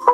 You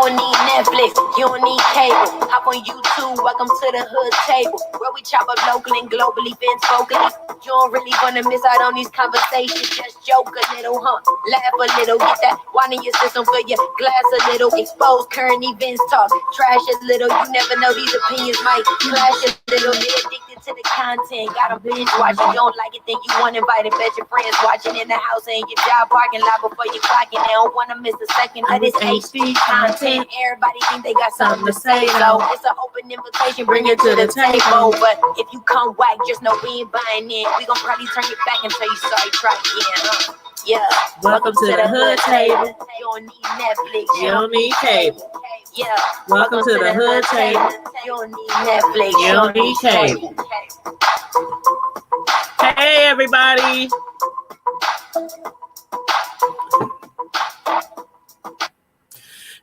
don't need Netflix, you don't need cable. Hop on YouTube, welcome to the hood table, where we chop up local and global events vocally. You don't really wanna miss out on these conversations. Just joke a little, laugh a little, get that wine in your system, fill your glass a little, expose current events, talk trash a little. You never know, these opinions might clash a little. Get addicted to the content, gotta binge watch. If you don't like it, then you want to invite it. Bet your friends watching in the house and your job parking lot before you clock in. They don't wanna miss a second of this HD content. Everybody think they got something to say, so it's an open invitation, bring it to the table. But if you come whack, just know we ain't buying in. We gon' probably turn it back until you sorry try again. Yeah. Welcome to the hood table. You don't need Netflix. You don't need cable. Yeah. Welcome to the hood table. You don't need Netflix. You don't need cable. Hey, everybody.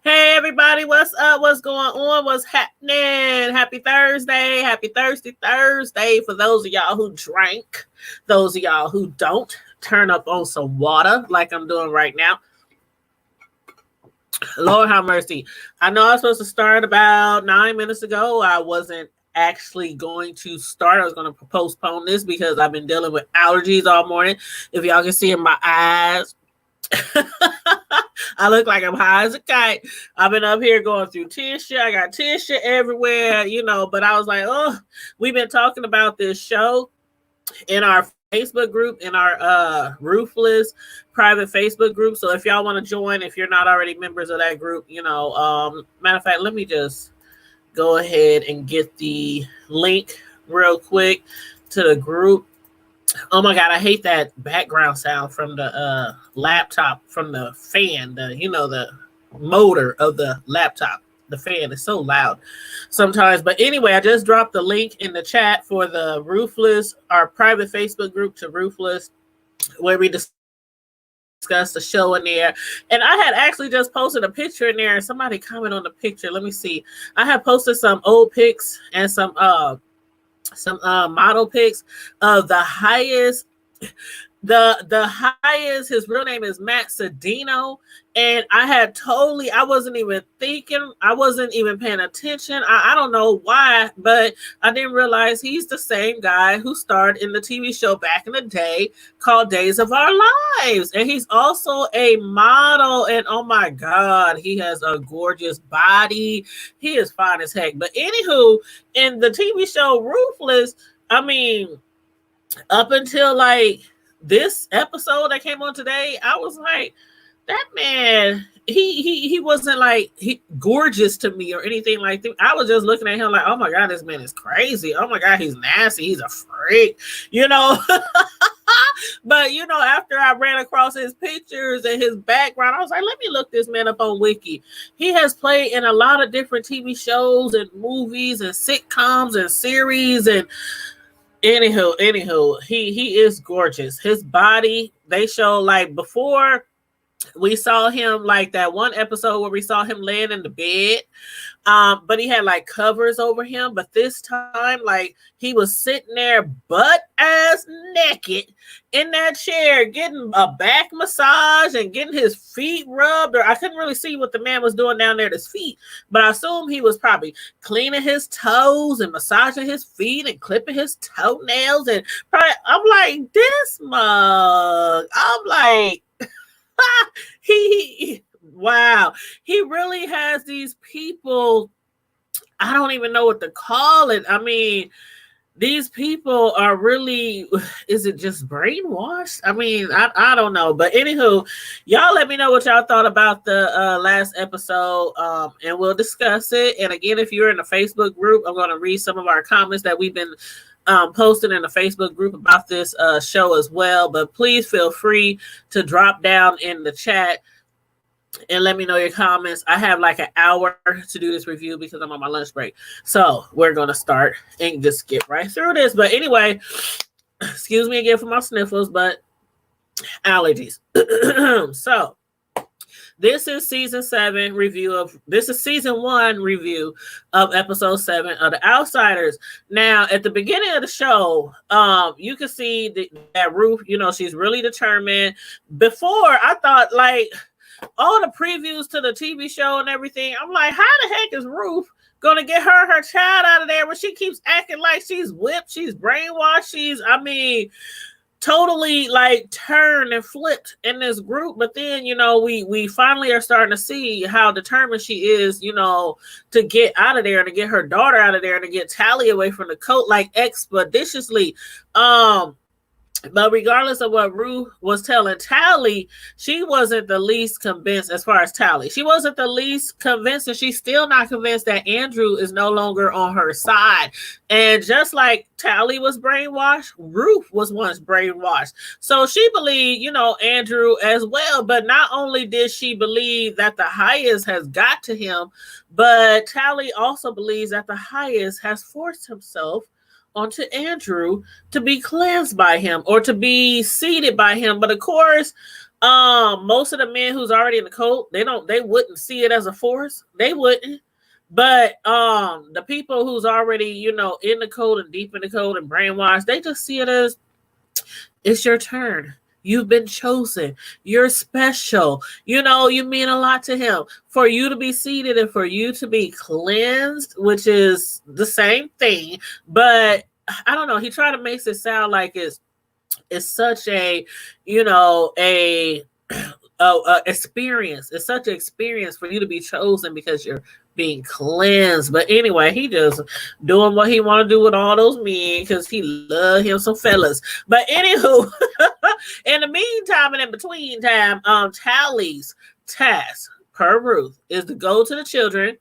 Hey, everybody. What's up? What's going on? What's happening? Happy Thursday. Happy Thursday for those of y'all who drank. Those of y'all who don't, turn up on some water like I'm doing right now. Lord have mercy. I know I was supposed to start about 9 minutes ago. I wasn't actually going to start. I was going to postpone this because I've been dealing with allergies all morning. If y'all can see in my eyes, I look like I'm high as a kite. I've been up here going through tissue. I got tissue everywhere, but I was like, oh, we've been talking about this show in our Facebook group, in our Ruthless private Facebook group. So if y'all want to join, if you're not already members of that group, matter of fact, let me just go ahead and get the link real quick to the group. Oh my God, I hate that background sound from the laptop, from the fan, the motor of the laptop. The fan is so loud sometimes. But anyway, I just dropped the link in the chat for the Ruthless, our private Facebook group to Ruthless, where we discussed the show in there. And I had actually just posted a picture in there, and somebody commented on the picture. Let me see. I had posted some old pics and some model pics of the highest. The highest, his real name is Matt Cedino, and I wasn't even thinking, I wasn't even paying attention. I don't know why, but I didn't realize he's the same guy who starred in the TV show back in the day called Days of Our Lives, and he's also a model, and oh my God, he has a gorgeous body. He is fine as heck. But anywho, in the TV show Ruthless, I mean, up until like this episode that came on today, I was like, that man, he wasn't like gorgeous to me or anything like that. I was just looking at him like, oh my God, this man is crazy. Oh my God, he's nasty. He's a freak, But, after I ran across his pictures and his background, I was like, let me look this man up on Wiki. He has played in a lot of different TV shows and movies and sitcoms and series, and Anywho, he is gorgeous. His body, they show like before we saw him like that one episode where we saw him laying in the bed, but he had like covers over him. But this time, like he was sitting there butt ass naked in that chair, getting a back massage and getting his feet rubbed. Or I couldn't really see what the man was doing down there at his feet, but I assume he was probably cleaning his toes and massaging his feet and clipping his toenails. And probably, I'm like, this mug. I'm like, wow, he really has these people. I don't even know what to call it. I mean, these people are really, is it just brainwashed? I mean, I don't know. But anywho, y'all let me know what y'all thought about the last episode, and we'll discuss it. And again, if you're in the Facebook group, I'm going to read some of our comments that we've been posted in the Facebook group about this show as well. But please feel free to drop down in the chat and let me know your comments. I have like an hour to do this review because I'm on my lunch break. So we're going to start and just skip right through this. But anyway, excuse me again for my sniffles, but allergies. So This is season 7 review of this is season 1 review of episode 7 of The Outsiders. Now, at the beginning of the show, you can see that Ruth, she's really determined. Before, I thought like all the previews to the TV show and everything, I'm like, how the heck is Ruth gonna get her child out of there when she keeps acting like she's whipped, she's brainwashed, totally like turned and flipped in this group. But then we finally are starting to see how determined she is, to get out of there and to get her daughter out of there and to get Tally away from the coat like expeditiously. But regardless of what Ruth was telling Tally, she wasn't the least convinced as far as Tally. She wasn't the least convinced, and she's still not convinced that Andrew is no longer on her side. And just like Tally was brainwashed, Ruth was once brainwashed. So she believed, Andrew as well. But not only did she believe that the highest has got to him, but Tally also believes that the highest has forced himself onto Andrew to be cleansed by him or to be seated by him. But of course, most of the men who's already in the cult, they wouldn't see it as a force. They wouldn't. But the people who's already, in the cult and deep in the cult and brainwashed, they just see it as it's your turn. You've been chosen. You're special. You mean a lot to him. For you to be seated and for you to be cleansed, which is the same thing. But I don't know. He tried to make it sound like it's such a, experience. It's such an experience for you to be chosen because you're being cleansed. But anyway, he just doing what he want to do with all those men because he love him some fellas. But anywho, in the meantime and in between time, Tally's task per Ruth is to go to the children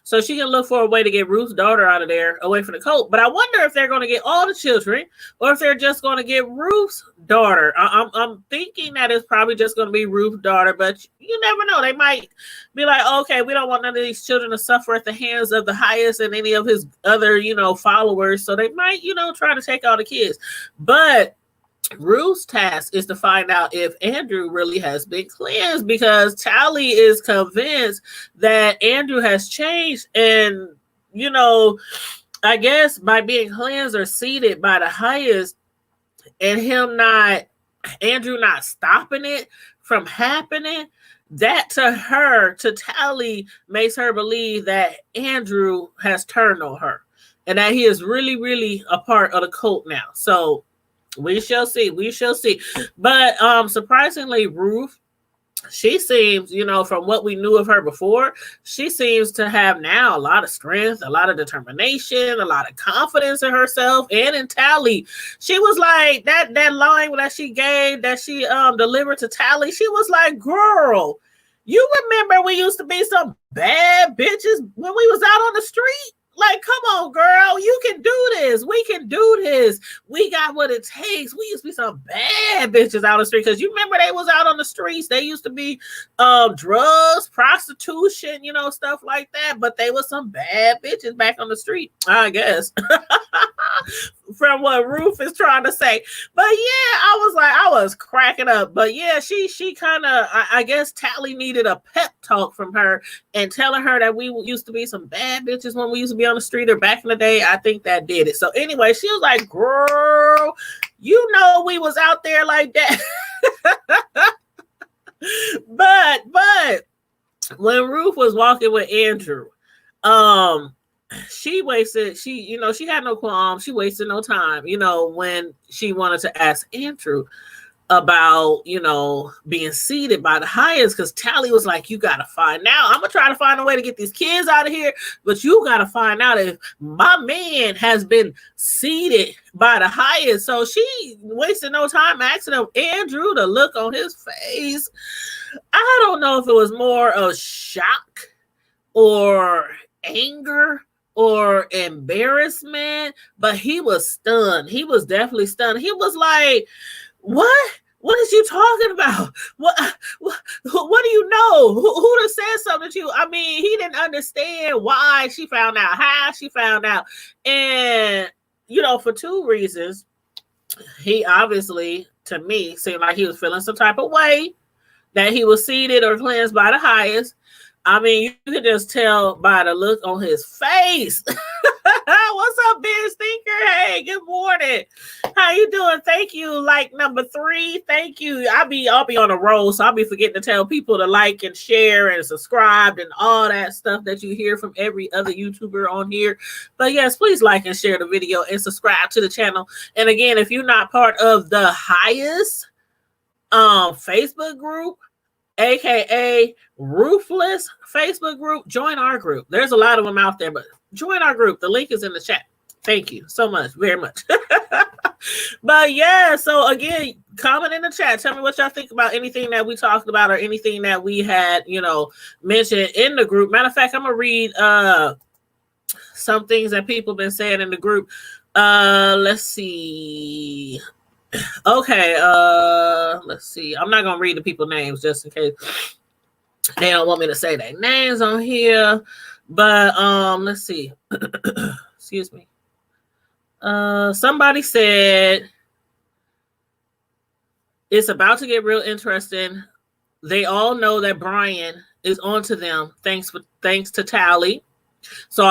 so she can look for a way to get Ruth's daughter out of there away from the cult. But I wonder if they're going to get all the children or if they're just going to get Ruth's daughter. I'm thinking that it's probably just going to be Ruth's daughter, but you never know. They might be like, okay, we don't want none of these children to suffer at the hands of the highest and any of his other, followers. So they might, try to take all the kids. But Ruth's task is to find out if Andrew really has been cleansed, because Tally is convinced that Andrew has changed. And, I guess by being cleansed or seated by the highest and Andrew not stopping it from happening, that to Tally makes her believe that Andrew has turned on her and that he is really, really a part of the cult now. So we shall see. But surprisingly, Ruth, she seems, from what we knew of her before, she seems to have now a lot of strength, a lot of determination, a lot of confidence in herself and in Tally. She was like, that line that she gave, that she delivered to Tally, she was like, girl, you remember we used to be some bad bitches when we was out on the street? Like, come on, girl, you can do this. We can do this. We got what it takes. We used to be some bad bitches out on the street. Because you remember they was out on the streets. They used to be drugs, prostitution, stuff like that. But they was some bad bitches back on the street, I guess. From what Ruth is trying to say. But yeah, I was cracking up. But yeah, she kind of, I guess Tally needed a pep talk from her and telling her that we used to be some bad bitches when we used to be on the street or back in the day. I think that did it. So anyway, she was like, girl, we was out there like that. But when Ruth was walking with Andrew, she had no qualms. She wasted no time, when she wanted to ask Andrew about, being seated by the highest, because Tally was like, you got to find out. I'm going to try to find a way to get these kids out of here, but you got to find out if my man has been seated by the highest. So she wasted no time asking him, Andrew, the look on his face. I don't know if it was more of shock or anger or embarrassment, but he was stunned. He was definitely stunned. He was like, what is you talking about? What do you know? Who done said something to you? I mean, he didn't understand why she found out, how she found out. And, for two reasons. He obviously, to me, seemed like he was feeling some type of way. that he was seeded or cleansed by the highest. I mean, you could just tell by the look on his face. What's up, Ben Stinker? Hey, good morning. How you doing? Thank you. Like number 3. Thank you. I'll be on a roll, so I'll be forgetting to tell people to like and share and subscribe and all that stuff that you hear from every other YouTuber on here. But yes, please like and share the video and subscribe to the channel. And again, if you're not part of the highest Facebook group, aka Ruthless Facebook group, join our group. There's a lot of them out there, but join our group. The link is in the chat. Thank you so much, very much. But yeah, so again, comment in the chat. Tell me what y'all think about anything that we talked about or anything that we had, mentioned in the group. Matter of fact, I'm gonna read some things that people been saying in the group. Let's see. Okay, let's see. I'm not gonna read the people names just in case they don't want me to say their names on here. But let's see. Excuse me. Somebody said it's about to get real interesting. They all know that Brian is onto them thanks to Tally. So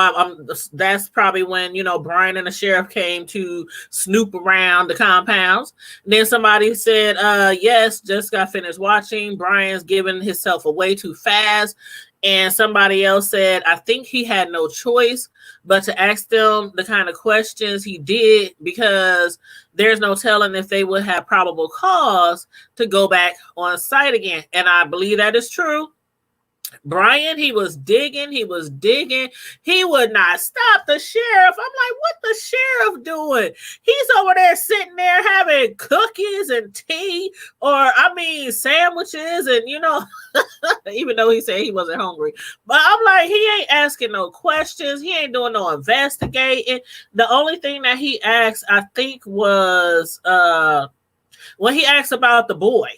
that's probably when, Brian and the sheriff came to snoop around the compounds. And then somebody said, yes, just got finished watching. Brian's giving himself away too fast. And somebody else said, I think he had no choice but to ask them the kind of questions he did, because there's no telling if they would have probable cause to go back on site again. And I believe that is true. Brian, he was digging. He would not stop the sheriff. I'm like, what the sheriff doing? He's over there sitting there having cookies and tea, or sandwiches, and even though he said he wasn't hungry. But I'm like, he ain't asking no questions. He ain't doing no investigating. The only thing that he asked, I think, was when he asked about the boy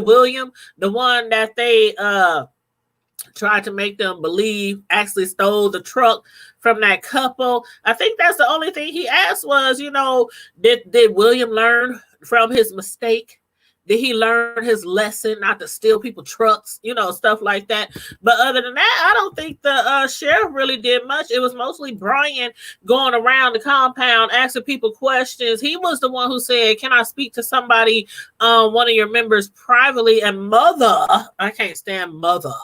William, the one that they tried to make them believe actually stole the truck from that couple. I think that's the only thing he asked was, did William learn from his mistake? Did he learn his lesson not to steal people's trucks? Stuff like that. But other than that, I don't think the sheriff really did much. It was mostly Brian going around the compound asking people questions. He was the one who said, can I speak to somebody, one of your members privately? And Mother, I can't stand Mother,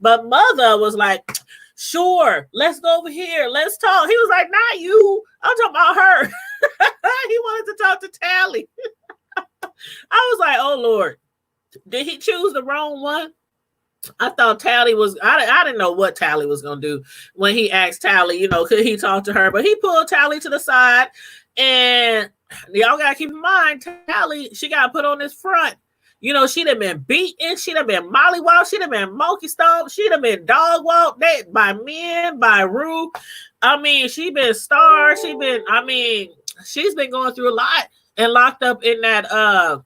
but Mother was like, sure, let's go over here. Let's talk. He was like, not you. I'm talking about her. He wanted to talk to Tally. I was like, oh Lord, did he choose the wrong one? I thought Tally was, I didn't know what Tally was going to do when he asked Tally, could he talk to her? But he pulled Tally to the side, and y'all got to keep in mind, Tally, she got put on this front. She'd have been beaten. She'd have been mollywalked. She'd have been monkey stomped. She'd have been dog walked by men, by Rue. She's been starved. She's been going through a lot. And locked up in that I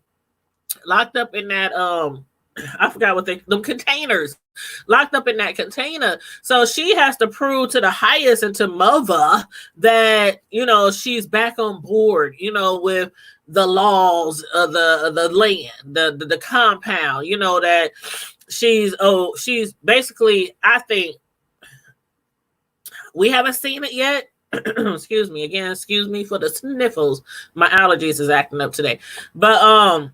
forgot what them containers, locked up in that container. So she has to prove to the highest and to Mother that, she's back on board, with the laws of the land, the compound, that she's basically, I think, we haven't seen it yet. Excuse me for the sniffles. My allergies is acting up today. But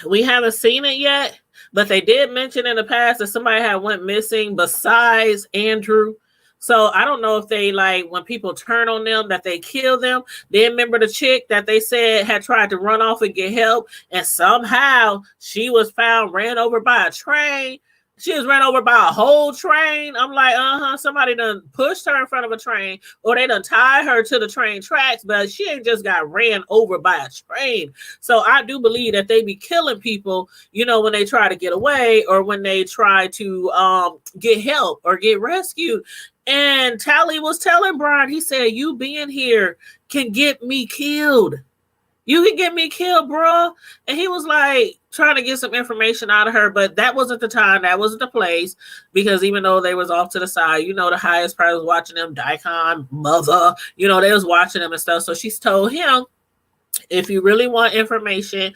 we haven't seen it yet. But they did mention in the past that somebody had went missing besides Andrew. So I don't know if they, like, when people turn on them, that they kill them. Then remember the chick that they said had tried to run off and get help, and somehow she was found ran over by a train. She was ran over by a whole train. I'm like, somebody done pushed her in front of a train, or they done tied her to the train tracks, but she ain't just got ran over by a train. So I do believe that they be killing people, when they try to get away, or when they try to get help or get rescued. And Tally was telling Brian, he said, you being here can get me killed. You can get me killed, bro. And he was like trying to get some information out of her, but that wasn't the time. That wasn't the place, because even though they was off to the side, the highest probably was watching them, Daikon, Mother, they was watching them and stuff. So she's told him, if you really want information,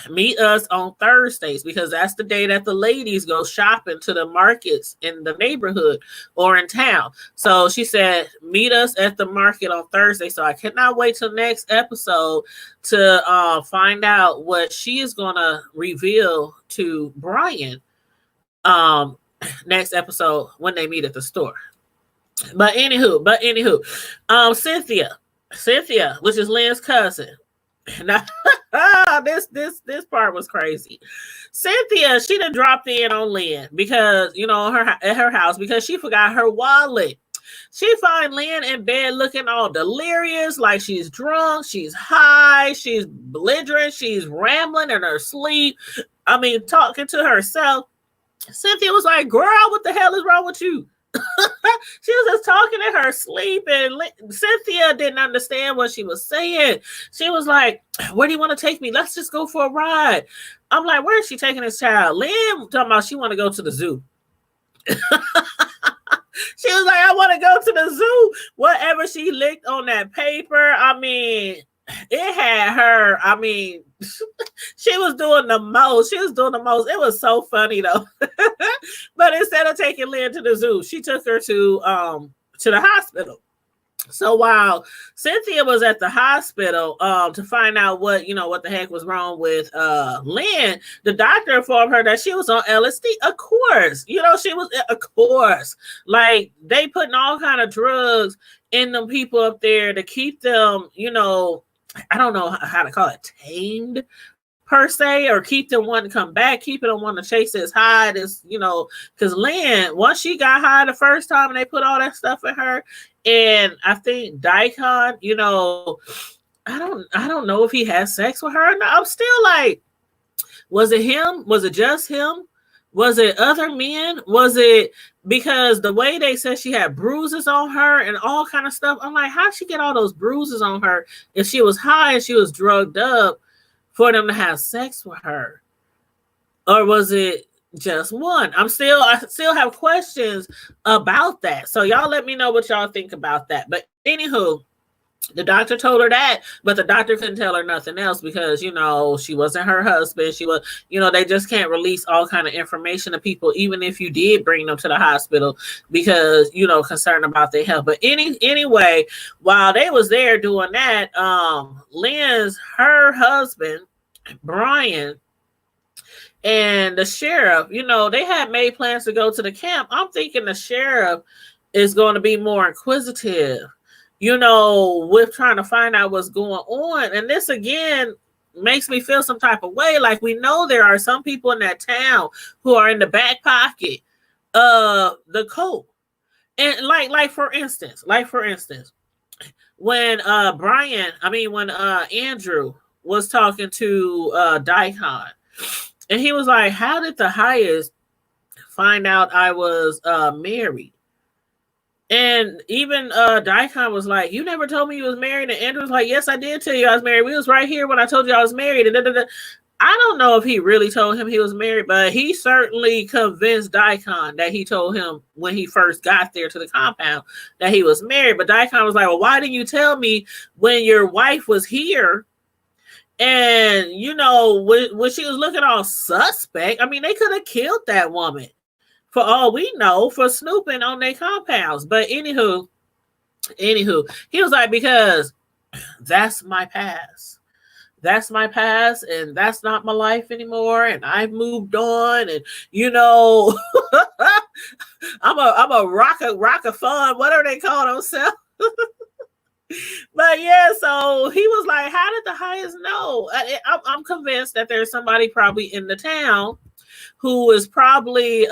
meet us on Thursdays because that's the day that the ladies go shopping to the markets in the neighborhood or in town. So she said, meet us at the market on Thursday. So I cannot wait till next episode to find out what she is going to reveal to Brian next episode when they meet at the store. But anywho, Cynthia, which is Lynn's cousin. Now, this part was crazy. Cynthia, she done dropped in on Lynn because at her house because she forgot her wallet. She find Lynn in bed looking all delirious, like she's drunk, she's high, she's belligerent, she's rambling in her sleep. I mean, talking to herself. Cynthia was like, "Girl, what the hell is wrong with you?" She was just talking in her sleep, and Cynthia didn't understand what she was saying. She was like, "Where do you want to take me? Let's just go for a ride." I'm like, "Where is she taking this child?" Lynn talking about she want to go to the zoo. She was like, "I want to go to the zoo." Whatever she licked on that paper, I mean, it had her. I mean, she was doing the most. It was so funny though. But instead of taking Lynn to the zoo, she took her to the hospital. So while Cynthia was at the hospital to find out what the heck was wrong with Lynn, the doctor informed her that she was on LSD. Of course, she was. Of course, like they putting all kind of drugs in them people up there to keep them, I don't know how to call it, tamed per se, or keep them wanting to come back, keeping them wanting to chase this high, because Lynn, once she got high the first time and they put all that stuff in her, and I think Daikon, I don't know if he had sex with her. No, I'm still like, was it him? Was it just him? Was it other men? Was it because the way they said she had bruises on her and all kind of stuff? I'm like, how'd she get all those bruises on her if she was high and she was drugged up for them to have sex with her? Or was it just one? I still have questions about that. So y'all let me know what y'all think about that. But anywho, the doctor told her that, but the doctor couldn't tell her nothing else because, she wasn't her husband. She was, they just can't release all kind of information to people, even if you did bring them to the hospital because, concerned about their health. But anyway, while they was there doing that, her husband, Brian, and the sheriff, they had made plans to go to the camp. I'm thinking the sheriff is going to be more inquisitive, with trying to find out what's going on. And this again makes me feel some type of way. Like, we know there are some people in that town who are in the back pocket of the cult. And like for instance, when Andrew was talking to Daikon, and he was like, "How did the highest find out I was married?" And even Daikon was like, "You never told me you was married." And Andrew was like, "Yes, I did tell you I was married. We was right here when I told you I was married." And I don't know if he really told him he was married, but he certainly convinced Daikon that he told him when he first got there to the compound that he was married. But Daikon was like, "Well, why didn't you tell me when your wife was here?" And, when she was looking all suspect, I mean, they could have killed that woman for all we know for snooping on their compounds. But anywho, he was like, because that's my past. That's my past, and that's not my life anymore. And I've moved on, and I'm a rock of fun. Whatever they call themselves. But yeah, so he was like, "How did the highest know?" I'm convinced that there's somebody probably in the town who is probably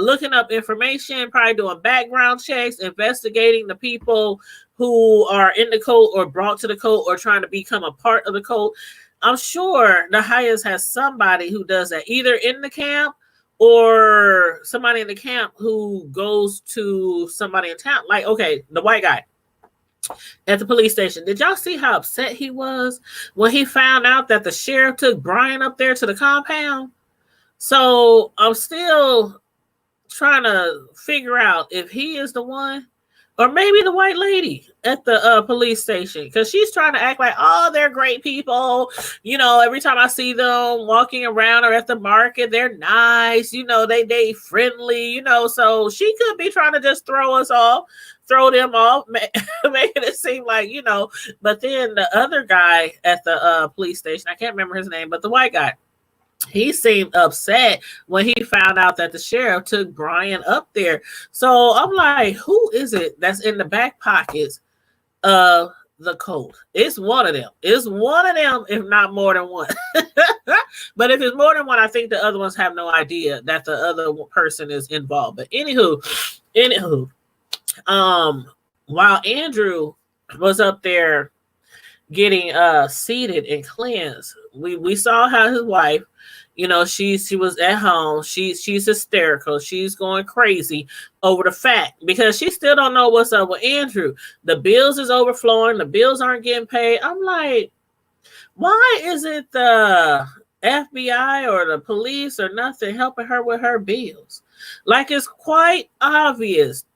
looking up information, probably doing background checks, investigating the people who are in the cult or brought to the cult or trying to become a part of the cult. I'm sure the highest has somebody who does that, either in the camp or somebody in the camp who goes to somebody in town. Like, okay, the white guy at the police station. Did y'all see how upset he was when he found out that the sheriff took Brian up there to the compound? So I'm still trying to figure out if he is the one or maybe the white lady at the police station, because she's trying to act like, oh, they're great people. You know, every time I see them walking around or at the market, they're nice. You know, they friendly. You know, so she could be trying to just throw them off, making it seem like, you know. But then the other guy at the police station, I can't remember his name, but the white guy, he seemed upset when he found out that the sheriff took Brian up there. So I'm like, who is it that's in the back pockets of the coat? It's one of them. It's one of them, if not more than one. But if it's more than one, I think the other ones have no idea that the other person is involved. But anywho, while Andrew was up there getting seated and cleansed, we saw how his wife, you know, she was at home. She's hysterical. She's going crazy over the fact, because she still don't know what's up with Andrew. The bills is overflowing. The bills aren't getting paid. I'm like, why isn't the FBI or the police or nothing helping her with her bills? Like, it's quite obvious.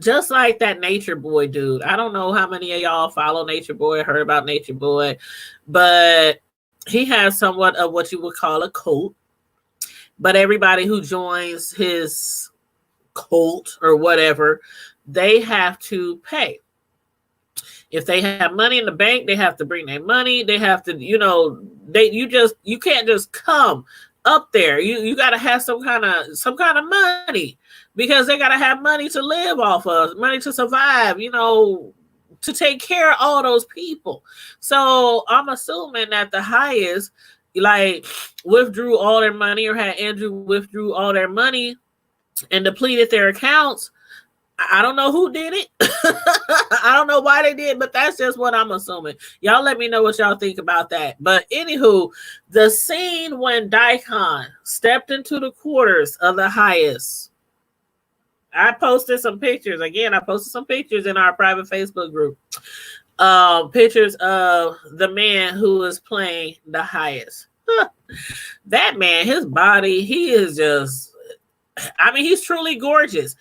Just like that Nature Boy dude. I don't know how many of y'all follow Nature Boy, heard about Nature Boy, but he has somewhat of what you would call a cult. But everybody who joins his cult or whatever, they have to pay. If they have money in the bank, they have to bring their money. They have to, you know, you can't just come up there. You got to have some kind of money, because they got to have money to live off of, money to survive, you know, to take care of all those people. So I'm assuming that the highest, like, withdrew all their money, or had Andrew withdrew all their money and depleted their accounts. I don't know who did it. I don't know why they did, but that's just what I'm assuming. Y'all let me know what y'all think about that. But anywho, the scene when Daikon stepped into the quarters of the highest, I posted some pictures. Again, I posted some pictures in our private Facebook group. Pictures of the man who is playing the highest. That man, his body, he is just, I mean, he's truly gorgeous.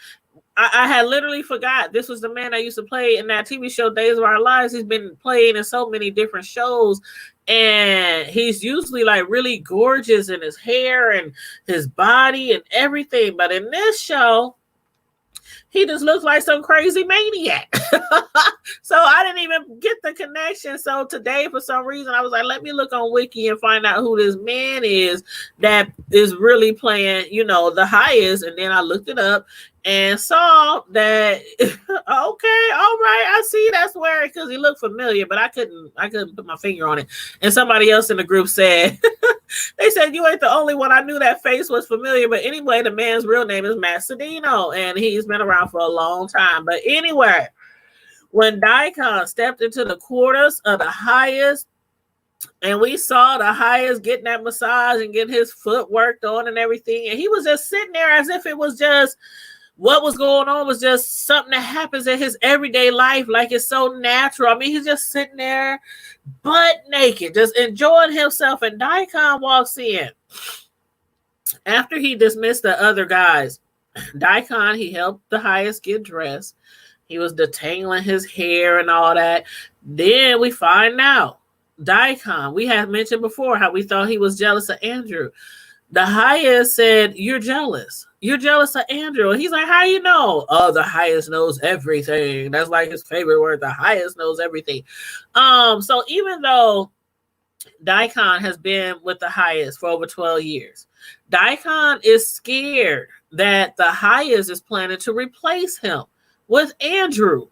I had literally forgot this was the man that used to play in that TV show Days of Our Lives. He's been playing in so many different shows, and he's usually like really gorgeous in his hair and his body and everything. But in this show, he just looks like some crazy maniac. So I didn't even get the connection. So today, for some reason, I was like, let me look on Wiki and find out who this man is that is really playing, you know, the highest. And then I looked it up and saw that, okay, all right, I see that's where, because he looked familiar, but I couldn't put my finger on it. And somebody else in the group said, they said, you ain't the only one. I knew that face was familiar. But anyway, the man's real name is Matt Cedino, and he's been around for a long time. But anyway, when Daikon stepped into the quarters of the highest, and we saw the highest getting that massage and getting his foot worked on and everything, and he was just sitting there as if it was just, what was going on was just something that happens in his everyday life, like it's so natural. I mean, he's just sitting there butt naked, just enjoying himself, and Daikon walks in. After he dismissed the other guys, Daikon, he helped the highest get dressed. He was detangling his hair and all that. Then we find out Daikon, we had mentioned before how we thought he was jealous of Andrew. The highest said, you're jealous. You're jealous of Andrew. And he's like, how you know? Oh, the highest knows everything. That's like his favorite word. The highest knows everything. So even though Daikon has been with the highest for over 12 years, Daikon is scared that the highest is planning to replace him with Andrew.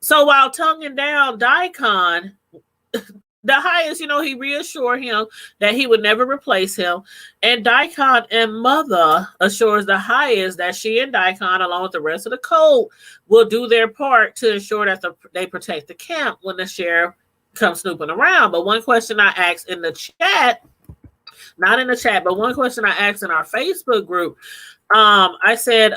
So while tonguing down Daikon, the highest, you know, he reassured him that he would never replace him. And Daikon and Mother assures the highest that she and Daikon, along with the rest of the cult, will do their part to ensure that they protect the camp when the sheriff comes snooping around. But one question I asked in the chat, not in the chat, but one question I asked in our Facebook group, I said,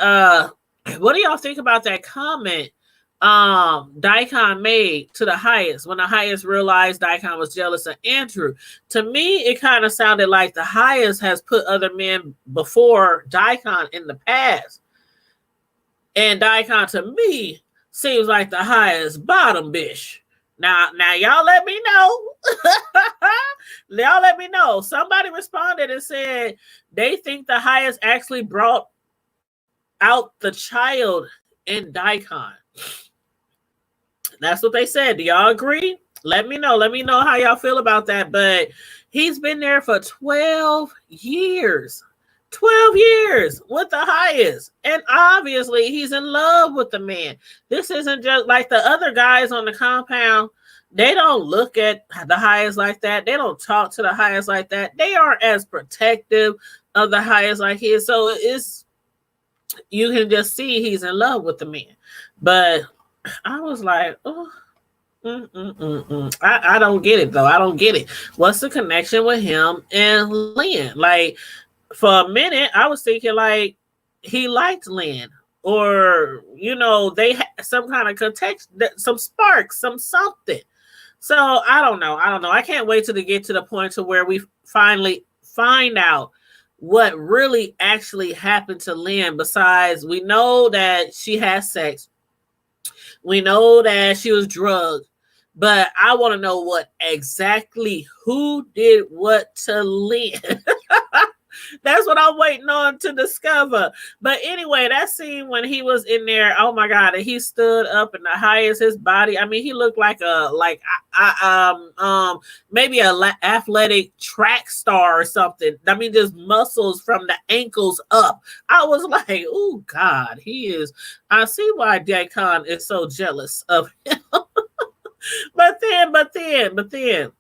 what do y'all think about that comment Daikon made to the highest when the highest realized Daikon was jealous of Andrew? To me, it kind of sounded like the highest has put other men before Daikon in the past. And Daikon, to me, seems like the highest bottom bitch. Now, y'all let me know. Y'all let me know. Somebody responded and said they think the highest actually brought out the child in Daikon. That's what they said. Do y'all agree? Let me know. Let me know how y'all feel about that. But he's been there for 12 years. 12 years with the highest. And obviously he's in love with the man. This isn't just like the other guys on the compound. They don't look at the highest like that. They don't talk to the highest like that. They aren't as protective of the highest like he is. So it's, you can just see he's in love with the man. But I was like, oh, I don't get it though. I don't get it. What's the connection with him and Lynn? Like, for a minute, I was thinking like he liked Lynn, or they had some kind of context, some sparks, something. So I don't know. I can't wait till to get to the point to where we finally find out what really actually happened to Lynn. Besides, we know that she has sex. We know that she was drugged. But I want to know what exactly, who did what to Lynn. That's what I'm waiting on to discover. But anyway, that scene when he was in there, oh my God, and he stood up in the highest, his body. I mean, he looked like maybe a athletic track star or something. I mean, just muscles from the ankles up. I was like, oh God, he is. I see why Daikon is so jealous of him. But then,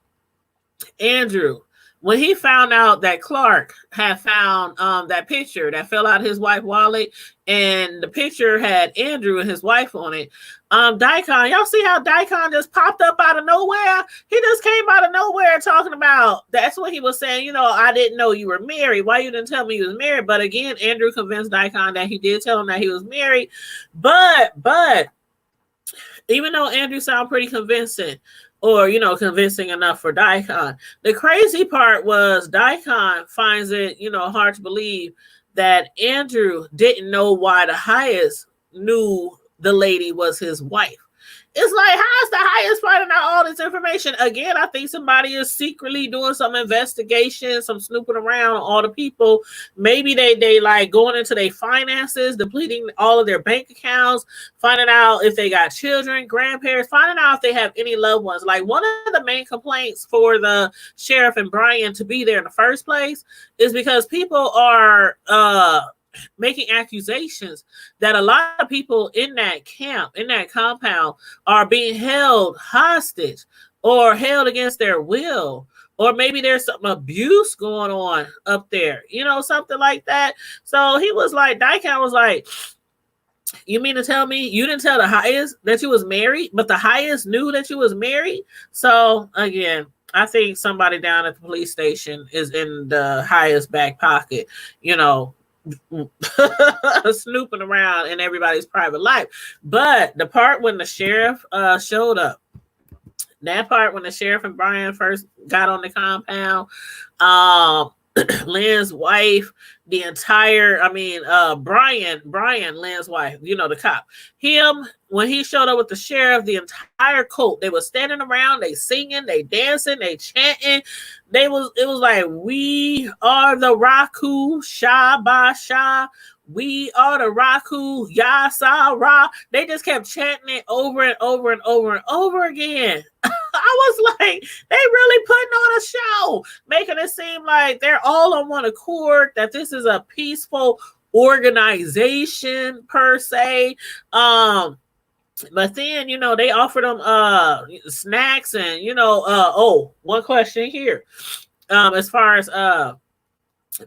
Andrew, when he found out that Clark had found that picture that fell out of his wife's wallet, and the picture had Andrew and his wife on it, Daikon, y'all see how Daikon just popped up out of nowhere? He just came out of nowhere talking about, that's what he was saying, I didn't know you were married. Why you didn't tell me you was married? But again, Andrew convinced Daikon that he did tell him that he was married. But even though Andrew sounded pretty convincing, or, convincing enough for Daikon, the crazy part was Daikon finds it, hard to believe that Andrew didn't know why the highest knew the lady was his wife. It's like, how's the highest finding out all this information? Again, I think somebody is secretly doing some investigation, some snooping around on all the people. Maybe they like going into their finances, depleting all of their bank accounts, finding out if they got children, grandparents, finding out if they have any loved ones. Like, one of the main complaints for the sheriff and Brian to be there in the first place is because people are making accusations that a lot of people in that camp, in that compound, are being held hostage or held against their will, or maybe there's some abuse going on up there, something like that. So he was like, Daikon was like, you mean to tell me you didn't tell the highest that you was married, but the highest knew that you was married? So again, I think somebody down at the police station is in the highest back pocket, snooping around in everybody's private life. But the part when the sheriff showed up, that part when the sheriff and Brian first got on the compound, Lynn's wife, the entire, Brian, Lynn's wife, the cop, him, when he showed up with the sheriff, the entire cult, they were standing around, they singing, they dancing, they chanting. It was like, we are the Raku, Shah Ba Shah. We are the Raku, Yasa Ra. They just kept chanting it over and over and over and over again. I was like, they really putting on a show, making it seem like they're all on one accord, that this is a peaceful organization per se. But then, they offered them snacks and, one question here. As far as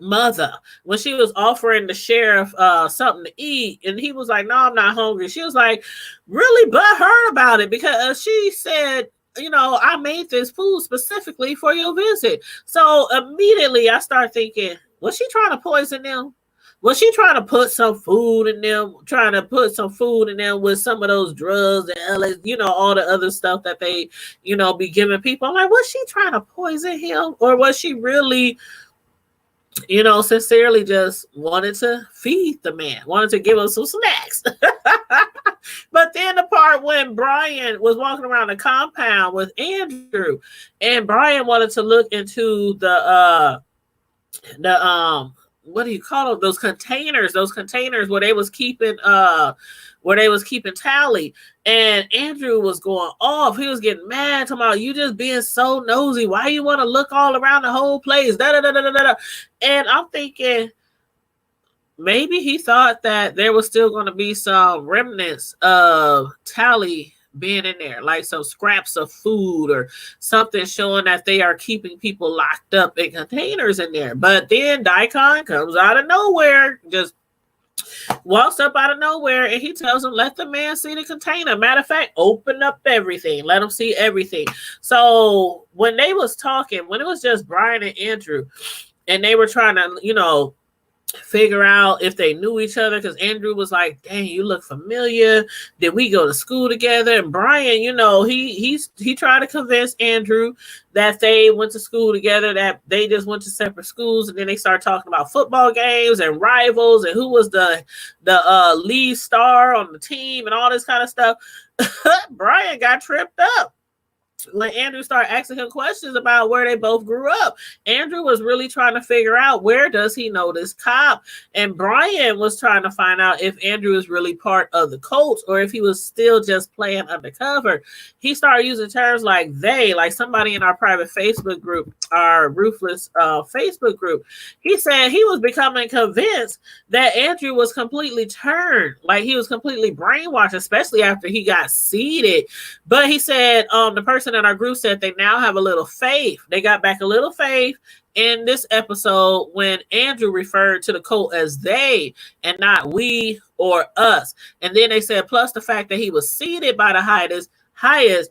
mother, when she was offering the sheriff something to eat, and he was like, no, I'm not hungry. She was like, really butthurt about it, because she said, I made this food specifically for your visit. So immediately I start thinking, was she trying to poison them? Was she trying to put some food in them, with some of those drugs and all the other stuff that they, be giving people? I'm like, was she trying to poison him? Or was she really sincerely just wanted to feed the man, wanted to give him some snacks. But then the part when Brian was walking around the compound with Andrew, and Brian wanted to look into the what do you call them? Those containers where they was keeping tally. And Andrew was going off. He was getting mad, talking about you just being so nosy. Why you want to look all around the whole place? Da, da, da, da, da, da. And I'm thinking maybe he thought that there was still going to be some remnants of tally being in there, like some scraps of food or something showing that they are keeping people locked up in containers in there. But then Daikon comes out of nowhere, just walks up out of nowhere, and he tells him, let the man see the container. Matter of fact, open up everything. Let him see everything. So when they was talking, when it was just Brian and Andrew, and they were trying to, figure out if they knew each other, because Andrew was like, dang, you look familiar. Did we go to school together? And Brian, he tried to convince Andrew that they went to school together, that they just went to separate schools. And then they started talking about football games and rivals and who was the lead star on the team and all this kind of stuff. Brian got tripped up when Andrew started asking him questions about where they both grew up. Andrew was really trying to figure out, where does he know this cop? And Brian was trying to find out if Andrew is really part of the Colts or if he was still just playing undercover. He started using terms like they, like somebody in our private Facebook group, our Ruthless Facebook group. He said he was becoming convinced that Andrew was completely turned, like he was completely brainwashed, especially after he got seated. But he said the person in our group said they now have a little faith. They got back a little faith in this episode when Andrew referred to the Colt as they and not we or us. And then they said, plus the fact that he was seated by the highest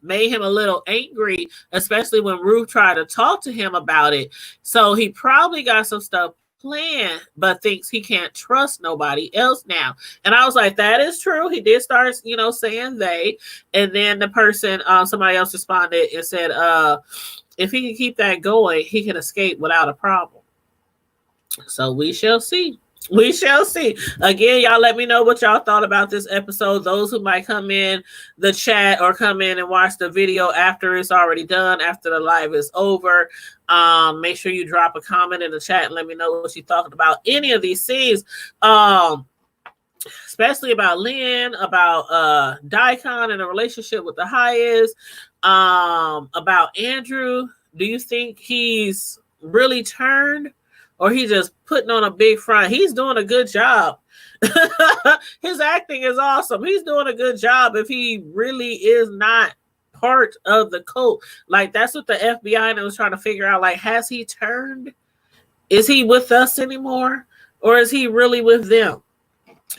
made him a little angry, especially when Ruth tried to talk to him about it. So he probably got some stuff planned, but thinks he can't trust nobody else now. And I was like, that is true. He did start, saying they. And then the person, somebody else responded and said, if he can keep that going, he can escape without a problem. So we shall see. We shall see. Again, y'all let me know what y'all thought about this episode. Those who might come in the chat or come in and watch the video after it's already done, after the live is over, make sure you drop a comment in the chat and let me know what you thought about any of these scenes. Especially about Lynn, about Daikon and the relationship with the highest, about Andrew. Do you think he's really turned? Or he just putting on a big front? He's doing a good job. His acting is awesome. He's doing a good job if he really is not part of the cult. Like, that's what the FBI was trying to figure out. Like, has he turned? Is he with us anymore? Or is he really with them?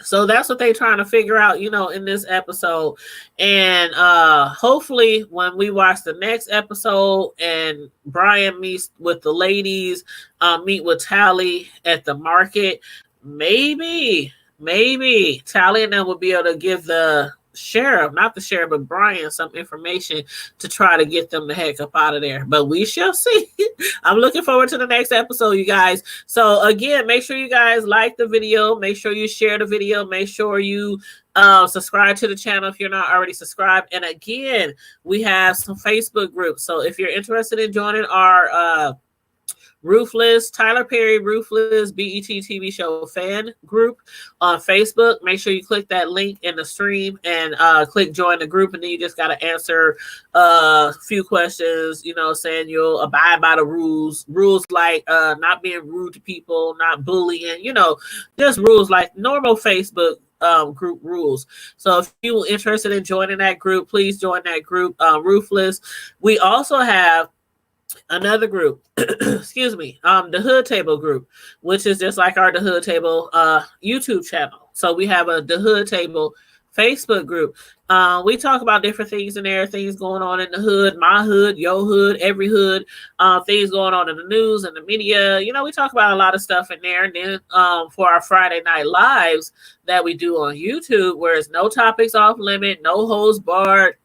So that's what they're trying to figure out, in this episode. And hopefully when we watch the next episode and Brian meets with the ladies, meet with Tally at the market, maybe Tally and them will be able to give the sheriff, not the sheriff, but Brian, some information to try to get them the heck up out of there. But we shall see. I'm looking forward to the next episode, you guys. So again, make sure you guys like the video. Make sure you share the video. Make sure you subscribe to the channel if you're not already subscribed. And again, we have some Facebook groups. So if you're interested in joining our Ruthless, Tyler Perry Ruthless BET TV show fan group on Facebook, make sure you click that link in the stream and click join the group, and then you just got to answer a few questions, saying you'll abide by the rules like not being rude to people, not bullying, just rules like normal Facebook group rules. So if you're interested in joining that group, please join that group, Ruthless. We also have another group, excuse me, the Hood Table group, which is just like our The Hood Table YouTube channel. So we have a The Hood Table Facebook group. We talk about different things in there, things going on in the hood, my hood, your hood, every hood, things going on in the news and the media. We talk about a lot of stuff in there. And then for our Friday night lives that we do on YouTube, where it's no topics off limit, no holds barred,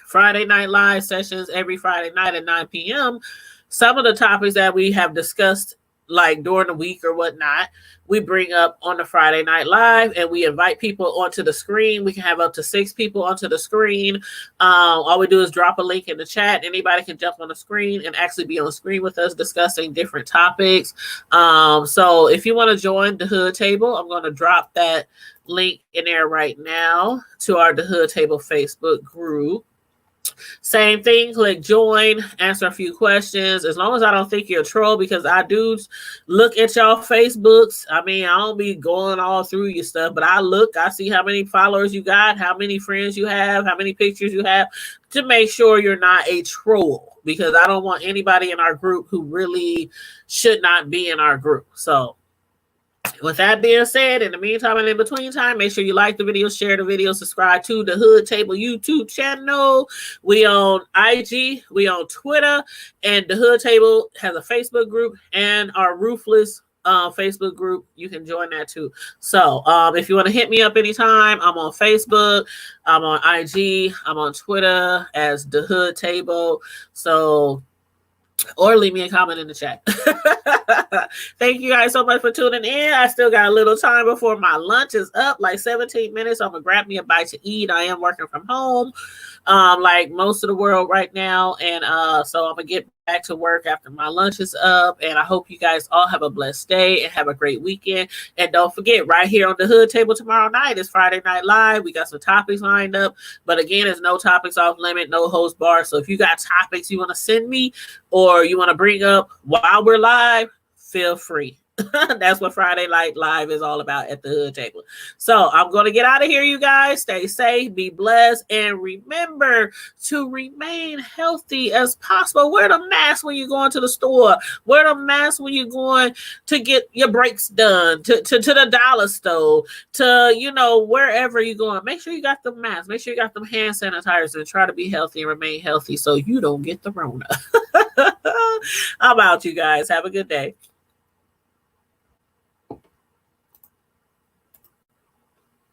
Friday night live sessions every Friday night at 9 p.m. Some of the topics that we have discussed like during the week or whatnot, we bring up on the Friday Night Live and we invite people onto the screen. We can have up to 6 people onto the screen. All we do is drop a link in the chat. Anybody can jump on the screen and actually be on the screen with us discussing different topics. So if you want to join the Hood Table, I'm going to drop that link in there right now to our The Hood Table Facebook group. Same thing, click join, answer a few questions. As long as I don't think you're a troll, because I do look at y'all Facebooks. I mean, I don't be going all through your stuff, but I look, I see how many followers you got, how many friends you have, how many pictures you have, to make sure you're not a troll, because I don't want anybody in our group who really should not be in our group. So with that being said, in the meantime and in between time, make sure you like the video, share the video, subscribe to the Hood Table YouTube channel. We on IG, we on Twitter, and the Hood Table has a Facebook group and our Ruthless Facebook group. You can join that too. So if you want to hit me up anytime, I'm on Facebook, I'm on IG, I'm on Twitter as the Hood Table. So, or leave me a comment in the chat. Thank you guys so much for tuning in. I still got a little time before my lunch is up, like 17 minutes. I'm gonna grab me a bite to eat. I am working from home, like most of the world right now, and so I'm gonna get back to work after my lunch is up. And I hope you guys all have a blessed day and have a great weekend. And don't forget, right here on the Hood Table tomorrow night is Friday Night Live. We got some topics lined up, but again, there's no topics off limit, no host bar. So if you got topics you want to send me or you want to bring up while we're live, feel free. That's what Friday Night Live is all about at the Hood Table. So I'm going to get out of here, you guys. Stay safe, be blessed, and remember to remain healthy as possible. Wear the mask when you're going to the store. Wear the mask when you're going to get your breaks done, to the dollar store, to, you know, wherever you're going. Make sure you got the mask. Make sure you got them hand sanitizers, and try to be healthy and remain healthy so you don't get the Rona. I'm out, you guys. Have a good day.